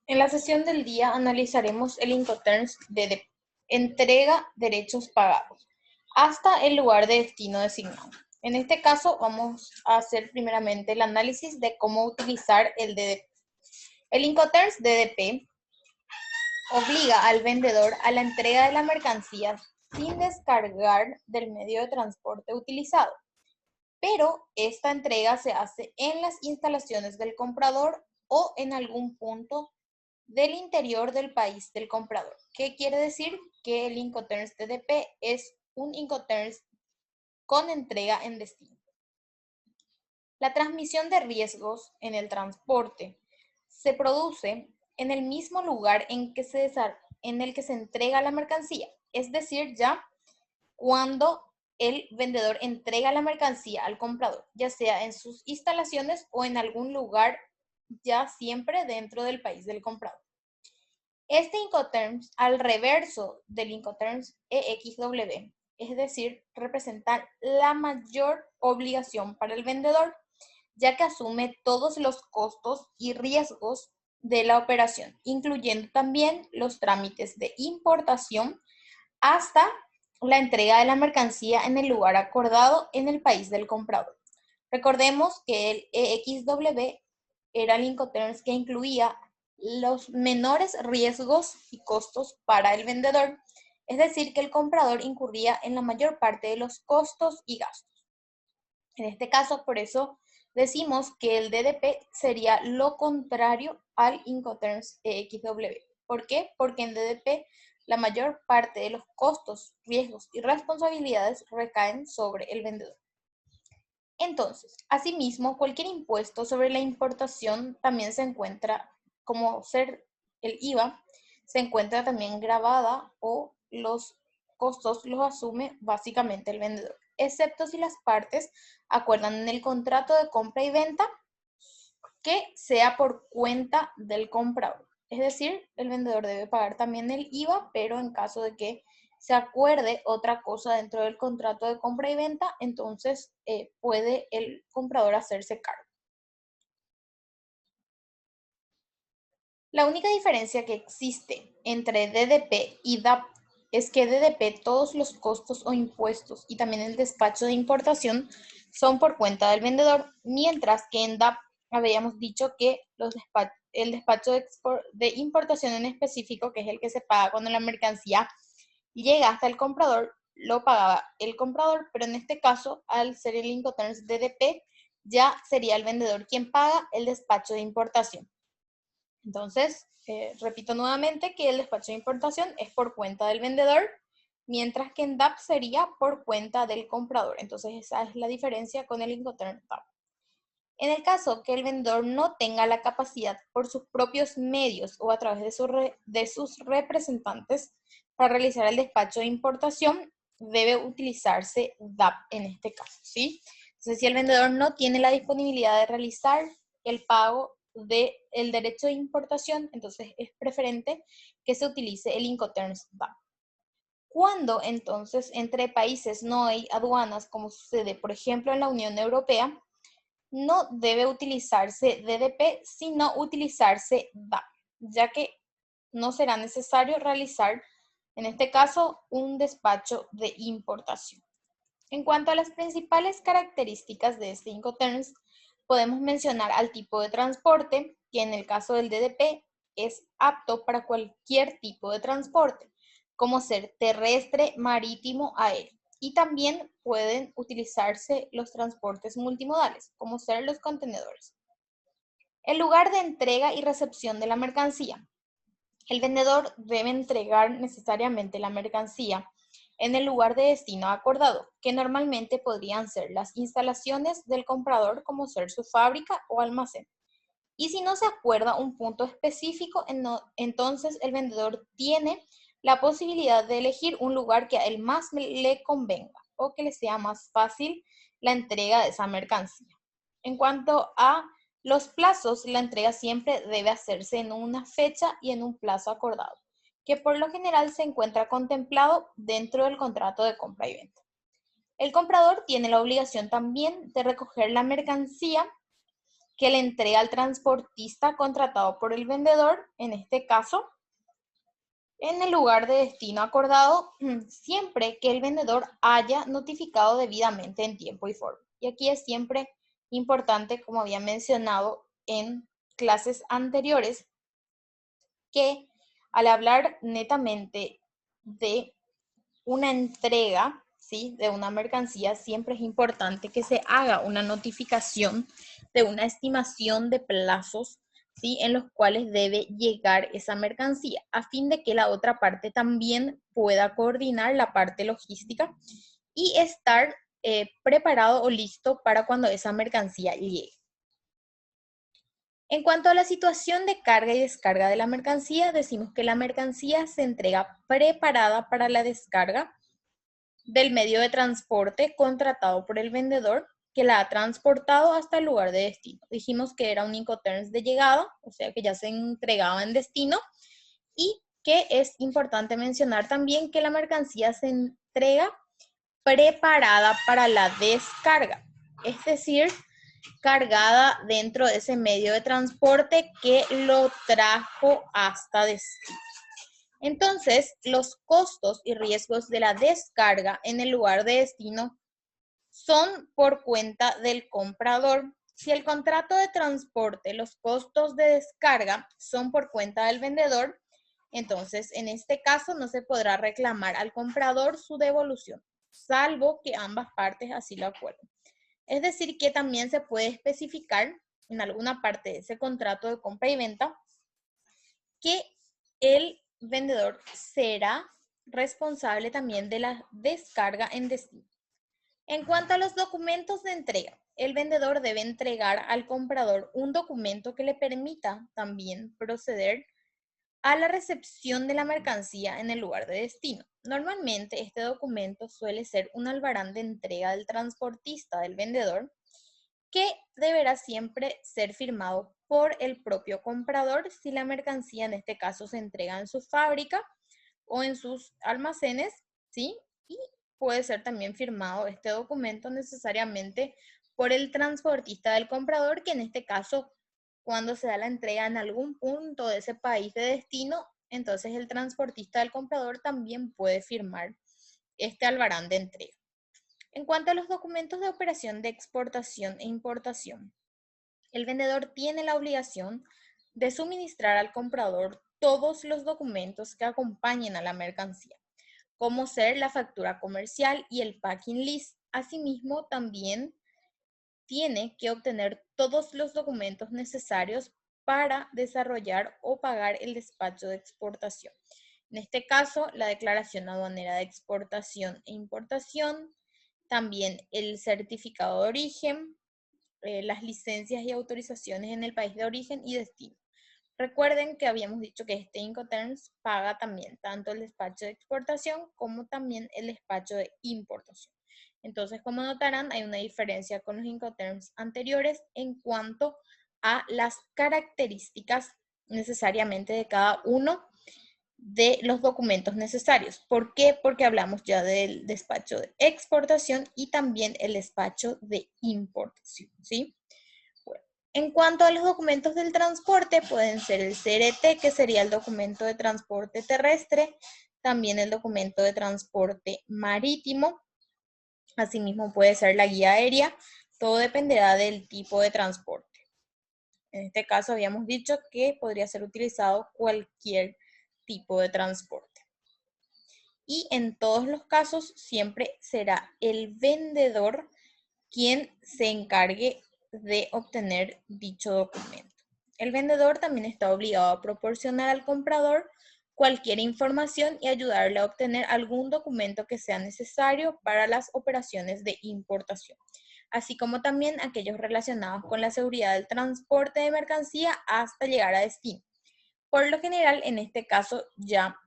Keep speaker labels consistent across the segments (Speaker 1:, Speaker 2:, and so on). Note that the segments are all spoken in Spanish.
Speaker 1: En la sesión del día analizaremos el Incoterms de entrega derechos pagados hasta el lugar de destino designado. En este caso vamos a hacer primeramente el análisis de cómo utilizar el DDP. El Incoterms DDP obliga al vendedor a la entrega de la mercancía sin descargar del medio de transporte utilizado, pero esta entrega se hace en las instalaciones del comprador o en algún punto del interior del país del comprador. ¿Qué quiere decir? Que el Incoterms DDP es un Incoterms con entrega en destino. La transmisión de riesgos en el transporte se produce en el mismo lugar en el que se entrega la mercancía, es decir, ya cuando el vendedor entrega la mercancía al comprador, ya sea en sus instalaciones o en algún lugar, ya siempre dentro del país del comprador. Este Incoterms, al reverso del Incoterms EXW, es decir, representa la mayor obligación para el vendedor, ya que asume todos los costos y riesgos de la operación, incluyendo también los trámites de importación hasta la entrega de la mercancía en el lugar acordado en el país del comprador. Recordemos que el EXW era el Incoterms que incluía los menores riesgos y costos para el vendedor, es decir, que el comprador incurría en la mayor parte de los costos y gastos. En este caso, por eso decimos que el DDP sería lo contrario al Incoterms EXW. ¿Por qué? Porque en DDP la mayor parte de los costos, riesgos y responsabilidades recaen sobre el vendedor. Entonces, asimismo, cualquier impuesto sobre la importación también se encuentra, como ser el IVA, se encuentra también grabada o los costos los asume básicamente el vendedor, excepto si las partes acuerdan en el contrato de compra y venta que sea por cuenta del comprador. Es decir, el vendedor debe pagar también el IVA, pero en caso de que se acuerde otra cosa dentro del contrato de compra y venta, entonces puede el comprador hacerse cargo. La única diferencia que existe entre DDP y DAP es que DDP todos los costos o impuestos y también el despacho de importación son por cuenta del vendedor, mientras que en DAP habíamos dicho que el despacho de importación en específico, que es el que se paga cuando la mercancía llega hasta el comprador, lo pagaba el comprador, pero en este caso, al ser el Incoterms DDP, ya sería el vendedor quien paga el despacho de importación. Entonces, repito nuevamente que el despacho de importación es por cuenta del vendedor, mientras que en DAP sería por cuenta del comprador. Entonces, esa es la diferencia con el Incoterms DAP. En el caso que el vendedor no tenga la capacidad por sus propios medios o a través de sus representantes para realizar el despacho de importación, debe utilizarse DAP en este caso, ¿sí? Entonces, si el vendedor no tiene la disponibilidad de realizar el pago del derecho de importación, entonces es preferente que se utilice el Incoterms DAP. Cuando entonces entre países no hay aduanas, como sucede por ejemplo en la Unión Europea, no debe utilizarse DDP, sino utilizarse DAP, ya que no será necesario realizar, en este caso, un despacho de importación. En cuanto a las principales características de este Incoterms, podemos mencionar al tipo de transporte, que en el caso del DDP es apto para cualquier tipo de transporte, como ser terrestre, marítimo, aéreo. Y también pueden utilizarse los transportes multimodales, como ser los contenedores. El lugar de entrega y recepción de la mercancía. El vendedor debe entregar necesariamente la mercancía en el lugar de destino acordado, que normalmente podrían ser las instalaciones del comprador, como ser su fábrica o almacén. Y si no se acuerda un punto específico, entonces el vendedor tiene la posibilidad de elegir un lugar que a él más le convenga o que le sea más fácil la entrega de esa mercancía. En cuanto a los plazos, la entrega siempre debe hacerse en una fecha y en un plazo acordado, que por lo general se encuentra contemplado dentro del contrato de compra y venta. El comprador tiene la obligación también de recoger la mercancía que le entrega al transportista contratado por el vendedor, en este caso, en el lugar de destino acordado, siempre que el vendedor haya notificado debidamente en tiempo y forma. Y aquí es siempre importante, como había mencionado en clases anteriores, que al hablar netamente de una entrega, ¿sí?, de una mercancía, siempre es importante que se haga una notificación de una estimación de plazos, ¿sí?, en los cuales debe llegar esa mercancía, a fin de que la otra parte también pueda coordinar la parte logística y estar preparado o listo para cuando esa mercancía llegue. En cuanto a la situación de carga y descarga de la mercancía, decimos que la mercancía se entrega preparada para la descarga del medio de transporte contratado por el vendedor que la ha transportado hasta el lugar de destino. Dijimos que era un Incoterms de llegada, o sea que ya se entregaba en destino, y que es importante mencionar también que la mercancía se entrega preparada para la descarga, es decir, cargada dentro de ese medio de transporte que lo trajo hasta destino. Entonces, los costos y riesgos de la descarga en el lugar de destino son por cuenta del comprador. Si el contrato de transporte, los costos de descarga son por cuenta del vendedor, entonces en este caso no se podrá reclamar al comprador su devolución, salvo que ambas partes así lo acuerden. Es decir, que también se puede especificar en alguna parte de ese contrato de compra y venta que el vendedor será responsable también de la descarga en destino. En cuanto a los documentos de entrega, el vendedor debe entregar al comprador un documento que le permita también proceder a la recepción de la mercancía en el lugar de destino. Normalmente este documento suele ser un albarán de entrega del transportista del vendedor que deberá siempre ser firmado por el propio comprador si la mercancía en este caso se entrega en su fábrica o en sus almacenes, ¿sí? Y puede ser también firmado este documento necesariamente por el transportista del comprador, que en este caso, cuando se da la entrega en algún punto de ese país de destino, entonces el transportista del comprador también puede firmar este albarán de entrega. En cuanto a los documentos de operación de exportación e importación, el vendedor tiene la obligación de suministrar al comprador todos los documentos que acompañen a la mercancía, como ser la factura comercial y el packing list. Asimismo, también tiene que obtener todos los documentos necesarios para desarrollar o pagar el despacho de exportación. En este caso, la declaración aduanera de exportación e importación, también el certificado de origen, las licencias y autorizaciones en el país de origen y destino. Recuerden que habíamos dicho que este Incoterms paga también tanto el despacho de exportación como también el despacho de importación. Entonces, como notarán, hay una diferencia con los Incoterms anteriores en cuanto a las características necesariamente de cada uno de los documentos necesarios. ¿Por qué? Porque hablamos ya del despacho de exportación y también el despacho de importación, ¿sí? Bueno, en cuanto a los documentos del transporte, pueden ser el CRT, que sería el documento de transporte terrestre, también el documento de transporte marítimo, asimismo puede ser la guía aérea, todo dependerá del tipo de transporte. En este caso habíamos dicho que podría ser utilizado cualquier tipo de transporte. Y en todos los casos siempre será el vendedor quien se encargue de obtener dicho documento. El vendedor también está obligado a proporcionar al comprador cualquier información y ayudarle a obtener algún documento que sea necesario para las operaciones de importación, así como también aquellos relacionados con la seguridad del transporte de mercancía hasta llegar a destino. Por lo general, en este caso ya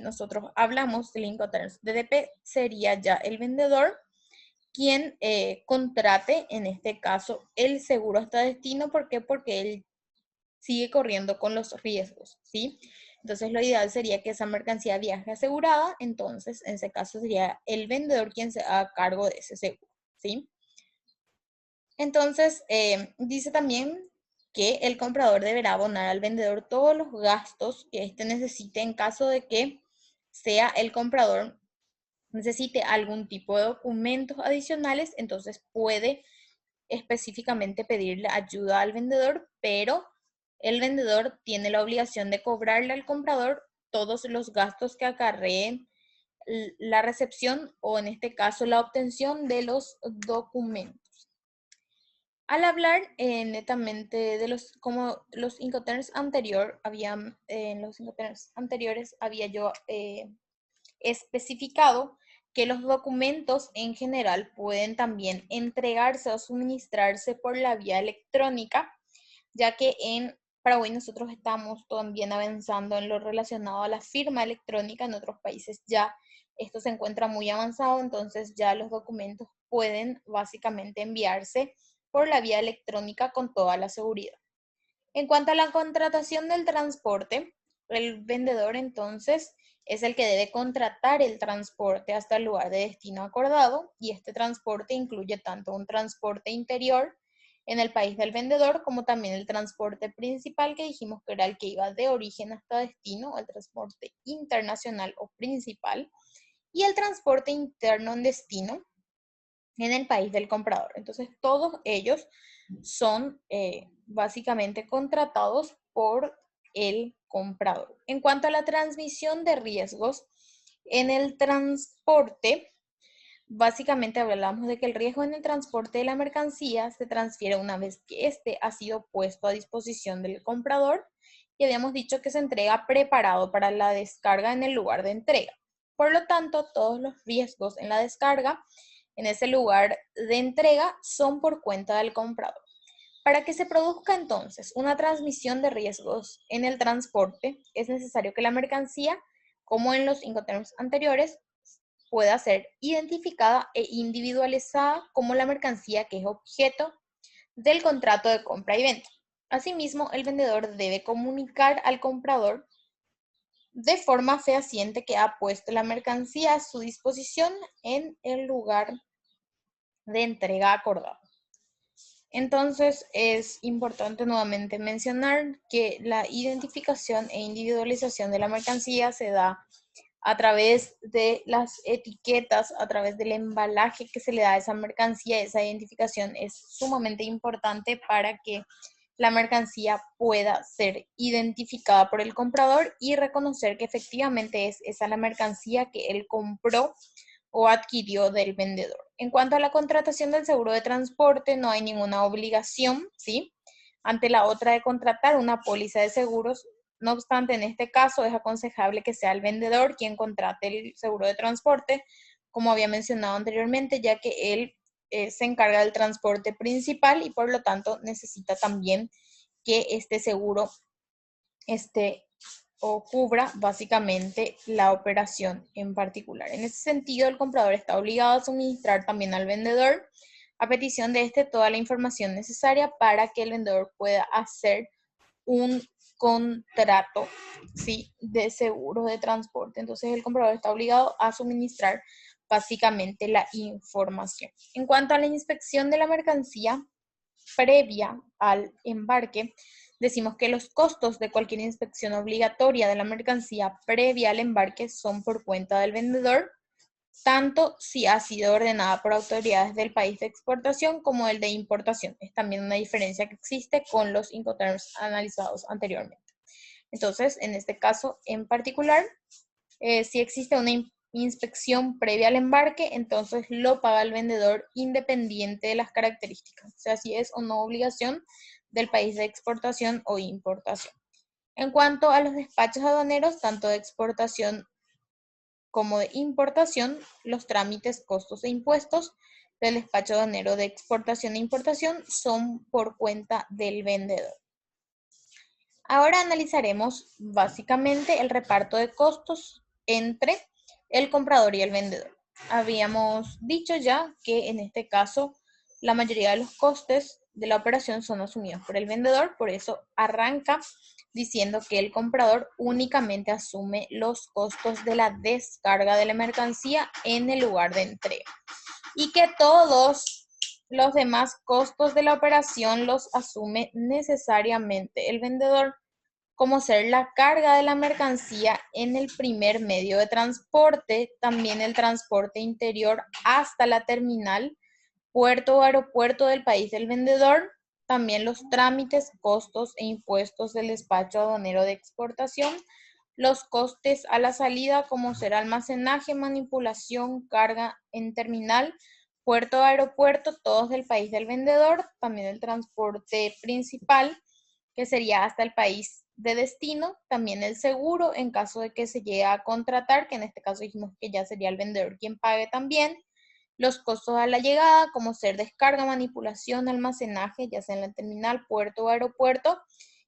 Speaker 1: nosotros hablamos del Incoterms DDP, sería ya el vendedor quien contrate, en este caso, el seguro hasta destino. ¿Por qué? Porque él sigue corriendo con los riesgos, ¿sí? Entonces, lo ideal sería que esa mercancía viaje asegurada, entonces, en ese caso, sería el vendedor quien se haga cargo de ese seguro, ¿sí? Entonces, dice también que el comprador deberá abonar al vendedor todos los gastos que éste necesite en caso de que sea el comprador necesite algún tipo de documentos adicionales, entonces puede específicamente pedirle ayuda al vendedor, pero el vendedor tiene la obligación de cobrarle al comprador todos los gastos que acarreen la recepción o en este caso la obtención de los documentos. Al hablar netamente de como los Incoterms en los Incoterms anteriores había yo especificado que los documentos en general pueden también entregarse o suministrarse por la vía electrónica, ya que en Paraguay nosotros estamos también avanzando en lo relacionado a la firma electrónica. En otros países ya esto se encuentra muy avanzado, entonces ya los documentos pueden básicamente enviarse por la vía electrónica con toda la seguridad. En cuanto a la contratación del transporte, el vendedor entonces es el que debe contratar el transporte hasta el lugar de destino acordado, y este transporte incluye tanto un transporte interior en el país del vendedor como también el transporte principal, que dijimos que era el que iba de origen hasta destino, el transporte internacional o principal, y el transporte interno en destino en el país del comprador. Entonces, todos ellos son básicamente contratados por el comprador. En cuanto a la transmisión de riesgos, en el transporte, básicamente hablamos de que el riesgo en el transporte de la mercancía se transfiere una vez que éste ha sido puesto a disposición del comprador, y habíamos dicho que se entrega preparado para la descarga en el lugar de entrega. Por lo tanto, todos los riesgos en la descarga en ese lugar de entrega son por cuenta del comprador. Para que se produzca entonces una transmisión de riesgos en el transporte, es necesario que la mercancía, como en los Incoterms anteriores, pueda ser identificada e individualizada como la mercancía que es objeto del contrato de compra y venta. Asimismo, el vendedor debe comunicar al comprador de forma fehaciente que ha puesto la mercancía a su disposición en el lugar de entrega acordado. Entonces, es importante nuevamente mencionar que la identificación e individualización de la mercancía se da a través de las etiquetas, a través del embalaje que se le da a esa mercancía. Esa identificación es sumamente importante para que la mercancía pueda ser identificada por el comprador y reconocer que efectivamente es esa la mercancía que él compró o adquirió del vendedor. En cuanto a la contratación del seguro de transporte, no hay ninguna obligación, ¿sí?, ante la otra de contratar una póliza de seguros. No obstante, en este caso es aconsejable que sea el vendedor quien contrate el seguro de transporte, como había mencionado anteriormente, ya que él se encarga del transporte principal y por lo tanto necesita también que este seguro o cubra básicamente la operación en particular. En ese sentido, el comprador está obligado a suministrar también al vendedor, a petición de toda la información necesaria para que el vendedor pueda hacer un contrato, ¿sí?, de seguro de transporte. Entonces, el comprador está obligado a suministrar básicamente la información. En cuanto a la inspección de la mercancía previa al embarque, decimos que los costos de cualquier inspección obligatoria de la mercancía previa al embarque son por cuenta del vendedor, tanto si ha sido ordenada por autoridades del país de exportación como el de importación. Es también una diferencia que existe con los Incoterms analizados anteriormente. Entonces, en este caso en particular, si existe una inspección previa al embarque, entonces lo paga el vendedor independiente de las características, o sea, si es o no obligación del país de exportación o importación. En cuanto a los despachos aduaneros, tanto de exportación como de importación, los trámites, costos e impuestos del despacho aduanero de exportación e importación son por cuenta del vendedor. Ahora analizaremos básicamente el reparto de costos entre el comprador y el vendedor. Habíamos dicho ya que en este caso la mayoría de los costes de la operación son asumidos por el vendedor, por eso arranca diciendo que el comprador únicamente asume los costos de la descarga de la mercancía en el lugar de entrega y que todos Los demás costos de la operación los asume necesariamente el vendedor, como ser la carga de la mercancía en el primer medio de transporte, también el transporte interior hasta la terminal, puerto o aeropuerto del país del vendedor, también los trámites, costos e impuestos del despacho aduanero de exportación, los costes a la salida como será almacenaje, manipulación, carga en terminal, puerto o aeropuerto, todos del país del vendedor, también el transporte principal, que sería hasta el país de destino, también el seguro en caso de que se llegue a contratar, que en este caso dijimos que ya sería el vendedor quien pague también, los costos a la llegada, como ser descarga, manipulación, almacenaje, ya sea en la terminal, puerto o aeropuerto.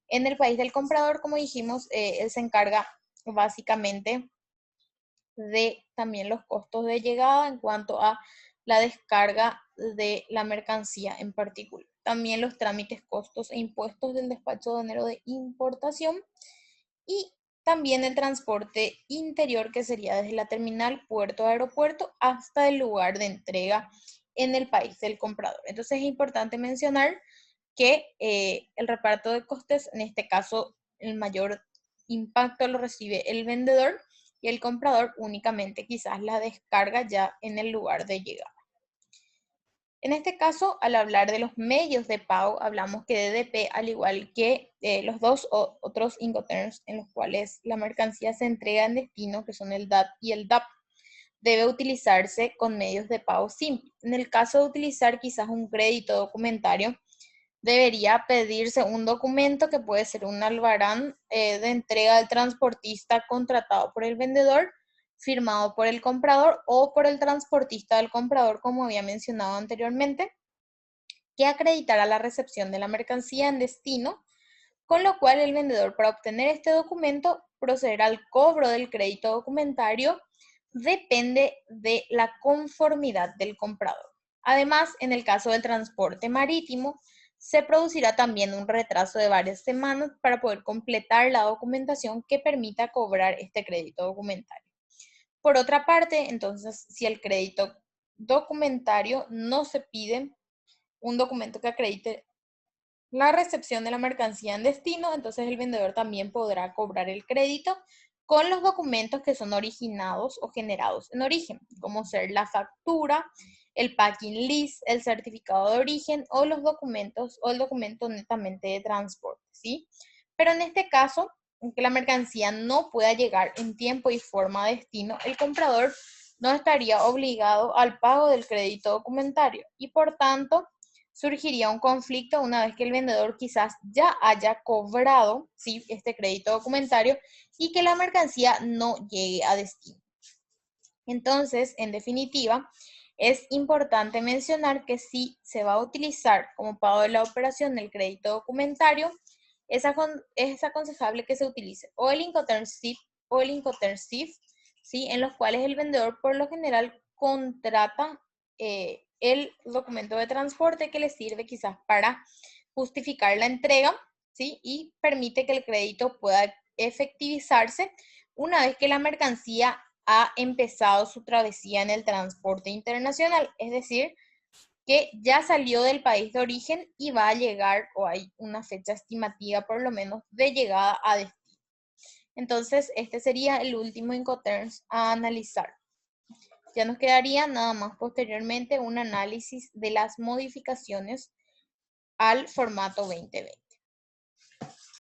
Speaker 1: En el país del comprador, como dijimos, él se encarga básicamente de también los costos de llegada en cuanto a la descarga de la mercancía en particular. También los trámites, costos e impuestos del despacho aduanero de importación y también el transporte interior, que sería desde la terminal, puerto, aeropuerto, hasta el lugar de entrega en el país del comprador. Entonces es importante mencionar que el reparto de costes, en este caso, el mayor impacto lo recibe el vendedor y el comprador únicamente quizás la descarga ya en el lugar de llegada. En este caso, al hablar de los medios de pago, hablamos que DDP, al igual que los dos otros Incoterms en los cuales la mercancía se entrega en destino, que son el DAT y el DAP, debe utilizarse con medios de pago simples. En el caso de utilizar quizás un crédito documentario, debería pedirse un documento que puede ser un albarán de entrega del transportista contratado por el vendedor, firmado por el comprador o por el transportista del comprador, como había mencionado anteriormente, que acreditara la recepción de la mercancía en destino, con lo cual el vendedor, para obtener este documento, procederá al cobro del crédito documentario, depende de la conformidad del comprador. Además, en el caso del transporte marítimo, se producirá también un retraso de varias semanas para poder completar la documentación que permita cobrar este crédito documentario. Por otra parte, entonces, si el crédito documentario no se pide un documento que acredite la recepción de la mercancía en destino, entonces el vendedor también podrá cobrar el crédito con los documentos que son originados o generados en origen, como ser la factura, el packing list, el certificado de origen o los documentos o el documento netamente de transporte, ¿sí? Pero en este caso, aunque la mercancía no pueda llegar en tiempo y forma a destino, el comprador no estaría obligado al pago del crédito documentario y por tanto surgiría un conflicto una vez que el vendedor quizás ya haya cobrado, ¿sí?, este crédito documentario y que la mercancía no llegue a destino. Entonces, en definitiva, es importante mencionar que si se va a utilizar como pago de la operación el crédito documentario, es aconsejable que se utilice o el Incoterm SIF o el Incoterm SIF, ¿sí?, en los cuales el vendedor por lo general contrata el documento de transporte que le sirve quizás para justificar la entrega, ¿sí?, y permite que el crédito pueda efectivizarse una vez que la mercancía ha empezado su travesía en el transporte internacional, es decir, que ya salió del país de origen y va a llegar, o hay una fecha estimativa por lo menos, de llegada a destino. Entonces, este sería el último Incoterms a analizar. Ya nos quedaría nada más posteriormente un análisis de las modificaciones al formato 2020.